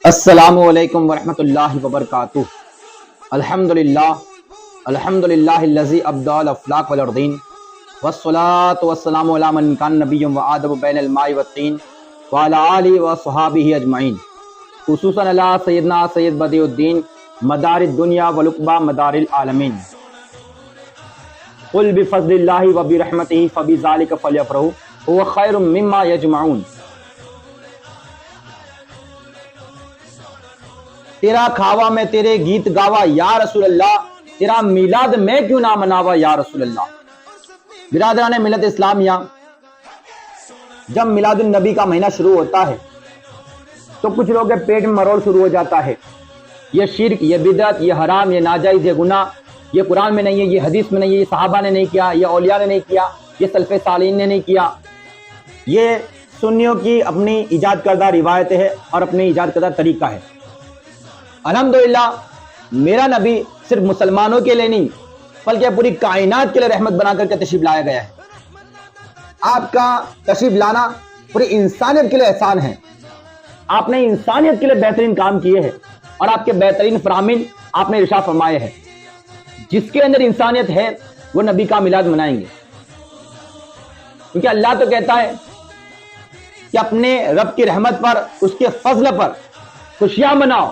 السلام علیکم ورحمۃ اللہ وبرکاتہ۔ الحمدللہ الذی ابدع الافلاک والارضین والصلاۃ والسلام علی من کان نبی و آدم بین الماء والطین وعلی آلہ وصحابہ اجمعین، خصوصاً علی سیدنا سید بدیع الدین مدار الدنیا والعقبیٰ مدار العالمین۔ قل بفضل اللہ وبرحمتہ فبذلک فلیفرحوا هو خیر مما یجمعون۔ تیرا کھاوا میں تیرے گیت گاوا یا رسول اللہ، تیرا میلاد میں کیوں نہ مناوا یا رسول اللہ۔ برادران ملت اسلامیہ، جب میلاد النبی کا مہینہ شروع ہوتا ہے تو کچھ لوگ کے پیٹ میں مروڑ شروع ہو جاتا ہے، یہ شرک، یہ بدعت، یہ حرام، یہ ناجائز، یہ گناہ، یہ قرآن میں نہیں ہے، یہ حدیث میں نہیں ہے، یہ صحابہ نے نہیں کیا، یہ اولیاء نے نہیں کیا، یہ سلف صالحین نے نہیں کیا، یہ سنیوں کی اپنی ایجاد کردہ روایت ہے اور اپنی ایجاد کردہ طریقہ ہے۔ الحمدللہ میرا نبی صرف مسلمانوں کے لیے نہیں بلکہ پوری کائنات کے لیے رحمت بنا کر کے تشریف لایا گیا ہے۔ آپ کا تشریف لانا پوری انسانیت کے لیے احسان ہے۔ آپ نے انسانیت کے لیے بہترین کام کیے ہیں اور آپ کے بہترین فرامین آپ نے ارشاد فرمائے ہیں۔ جس کے اندر انسانیت ہے وہ نبی کا میلاد منائیں گے، کیونکہ اللہ تو کہتا ہے کہ اپنے رب کی رحمت پر، اس کے فضل پر خوشیاں مناؤ،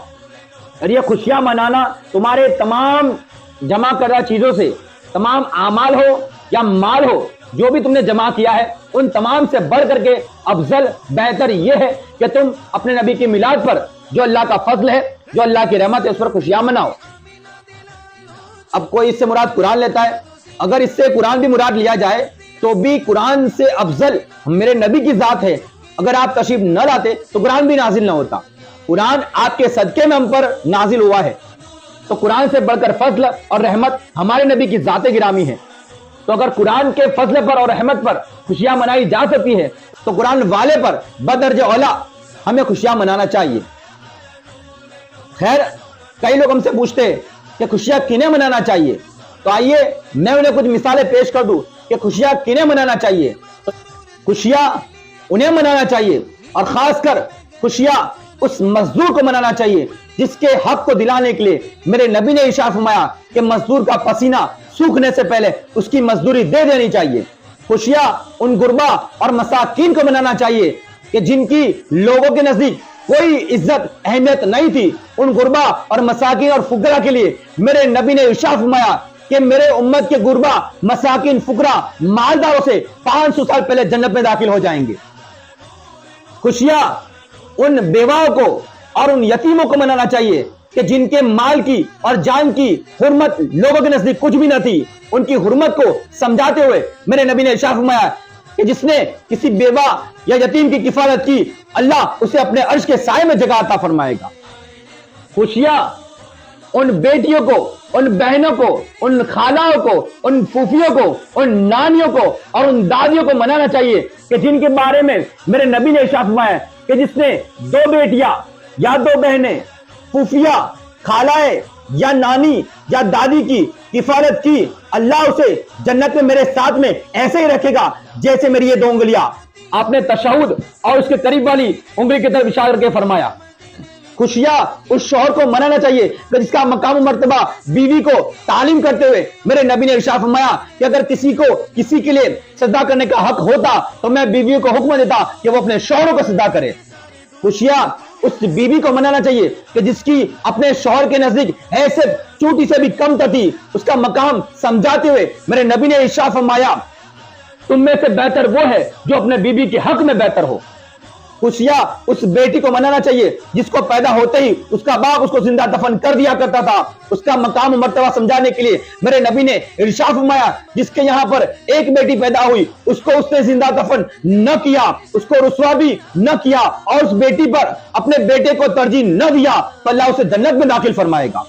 اور یہ خوشیاں منانا تمہارے تمام جمع کردہ چیزوں سے، تمام اعمال ہو یا مال ہو، جو بھی تم نے جمع کیا ہے ان تمام سے بڑھ کر کے افضل بہتر یہ ہے کہ تم اپنے نبی کے میلاد پر، جو اللہ کا فضل ہے، جو اللہ کی رحمت ہے، اس پر خوشیاں مناؤ۔ اب کوئی اس سے مراد قرآن لیتا ہے، اگر اس سے قرآن بھی مراد لیا جائے تو بھی قرآن سے افضل میرے نبی کی ذات ہے۔ اگر آپ تشریف نہ لاتے تو قرآن بھی نازل نہ ہوتا۔ قرآن آپ کے صدقے میں ہم پر نازل ہوا ہے، تو قرآن سے بڑھ کر فضل اور رحمت ہمارے نبی کی ذات گرامی ہے۔ تو اگر قرآن کے فضل پر اور رحمت پر خوشیاں منائی جا سکتی ہے تو قرآن والے پر بدرجہ اولا ہمیں خوشیاں منانا چاہیے۔ خیر، کئی لوگ ہم سے پوچھتے ہیں کہ خوشیاں کنہیں منانا چاہیے، تو آئیے میں انہیں کچھ مثالیں پیش کر دوں کہ خوشیاں کنہیں منانا چاہیے۔ خوشیاں انہیں منانا چاہیے، اور خاص کر خوشیاں اس مزدور کو منانا چاہیے جس کے حق کو دلانے کے لیے میرے نبی نے ارشاد فرمایا کہ مزدور کا پسینہ سوکھنے سے پہلے اس کی مزدوری دے دینی چاہیے۔ خوشیاں ان غربا اور مساکین کو منانا چاہیے کہ جن کی لوگوں کے نزدیک کوئی عزت اہمیت نہیں تھی۔ ان غربا اور مساکین اور فقراء کے لیے میرے نبی نے ارشاد فرمایا کہ میرے امت کے غربا، مساکین، فقراء مالداروں سے 500 سال پہلے جنت میں داخل ہو جائیں گے۔ خوشیاں ان بیواؤں کو اور ان یتیموں کو منانا چاہیے کہ جن کے مال کی اور جان کی حرمت لوگوں کے نزدیک کچھ بھی نہ تھی۔ ان کی حرمت کو سمجھاتے ہوئے میرے نبی نے ارشاد فرمایا کہ جس نے کسی بیوہ یا یتیم کی کفالت کی، اللہ اسے اپنے عرش کے سائے میں جگہ عطا فرمائے گا۔ خوشیاں ان بیٹیوں کو، ان بہنوں کو، ان خالوں کو، ان پھوپھیوں کو، ان نانیوں کو اور ان دادیوں کو منانا چاہیے کہ جن کے بارے میں میرے نبی نے ارشاد فرمایا کہ جس نے 2 بیٹیاں یا 2 بہنیں، پھوپھیاں، خالائیں یا نانی یا دادی کی کفالت کی، اللہ اسے جنت میں میرے ساتھ میں ایسے ہی رکھے گا جیسے میری یہ 2 انگلیاں۔ آپ نے تشہد اور اس کے قریب والی انگلی کی طرف اشارہ کر کے فرمایا۔ خوشیاں اس شوہر کو منانا چاہیے کہ جس کا مقام و مرتبہ بیوی کو تعلیم کرتے ہوئے میرے نبی نے ارشاد فرمایا کہ اگر کسی کو کسی کے لیے سجدہ کرنے کا حق ہوتا تو میں بیویوں کو حکم دیتا کہ وہ اپنے شوہروں کو سجدہ کرے۔ خوشیاں اس بیوی کو منانا چاہیے کہ جس کی اپنے شوہر کے نزدیک حیثیت چوٹی سے بھی کم تھی، اس کا مقام سمجھاتے ہوئے میرے نبی نے ارشاد فرمایا تم میں سے بہتر وہ ہے جو اپنے بیوی کے حق میں بہتر ہو۔ خوشیاں اس بیٹی کو منانا چاہیے جس کو پیدا ہوتے ہی اس کا باپ اس کو زندہ دفن کر دیا کرتا تھا۔ اس کا مقام و مرتبہ سمجھانے کے لیے میرے نبی نے ارشاد فرمایا جس کے یہاں پر ایک بیٹی پیدا ہوئی، اس کو اس نے زندہ دفن نہ کیا، اس کو رسوا بھی نہ کیا، اور اس بیٹی پر اپنے بیٹے کو ترجیح نہ دیا تو اللہ اسے جنت میں داخل فرمائے گا۔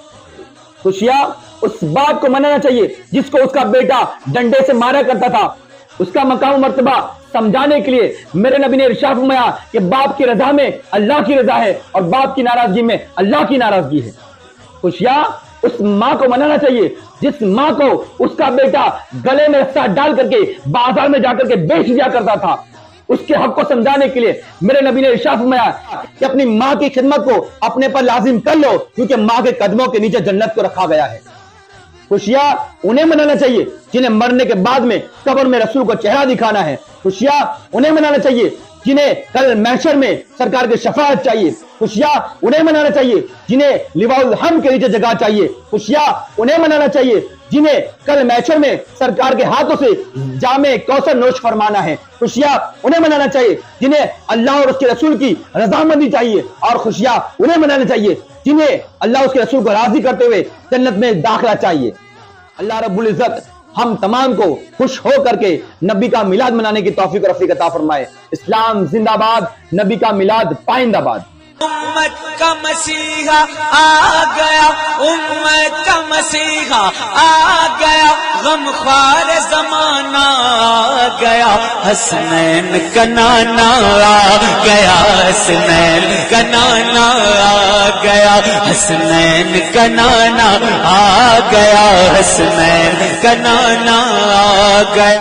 خوشیاں اس باپ کو منانا چاہیے جس کو اس کا بیٹا ڈنڈے سے مارا کرتا تھا۔ اس کا مقام و مرتبہ سمجھانے کے لیے میرے نبی نے ارشاد فرمایا کہ باپ کی رضا میں اللہ کی رضا ہے اور باپ کی ناراضگی میں اللہ کی ناراضگی ہے۔ خوشیاں اس ماں کو منانا چاہیے جس ماں کو اس کا بیٹا گلے میں رسا ڈال کر کے بازار میں جا کر کے بیچ دیا کرتا تھا۔ اس کے حق کو سمجھانے کے لیے میرے نبی نے ارشاد فرمایا کہ اپنی ماں کی خدمت کو اپنے پر لازم کر لو، کیونکہ ماں کے قدموں کے نیچے جنت کو رکھا گیا ہے۔ خوشیاں انہیں منانا چاہیے جنہیں مرنے کے بعد میں قبر میں رسول کو چہرہ دکھانا ہے۔ خوشیاں انہیں منانا چاہیے جنہیں کل محشر میں سرکار کی شفاعت چاہیے۔ خوشیاں انہیں منانا چاہیے جنہیں لواء الحمد کے نیچے جگہ چاہیے۔ خوشیاں انہیں منانا چاہیے جنہیں کل محشر میں سرکار کے ہاتھوں سے جام کوثر نوش فرمانا ہے۔ خوشیاں انہیں منانا چاہیے جنہیں اللہ اور اس کے رسول کی رضامندی چاہیے، اور خوشیاں انہیں منانا چاہیے جنہیں اللہ اس کے رسول کو راضی کرتے ہوئے جنت میں داخلہ چاہیے۔ اللہ رب العزت ہم تمام کو خوش ہو کر کے نبی کا میلاد منانے کی توفیق اور رفیق عطا فرمائے۔ اسلام زندہ باد، نبی کا میلاد پائندہ باد۔ امت کا مسیحا آ گیا، امت کا مسیحا آ گیا، غم خوار زمانہ آ گیا، حسنین کا نانا آ گیا، حسنین کا نانا آ گیا، حسنین کا نانا آ گیا، حسنین کا نانا آ گیا۔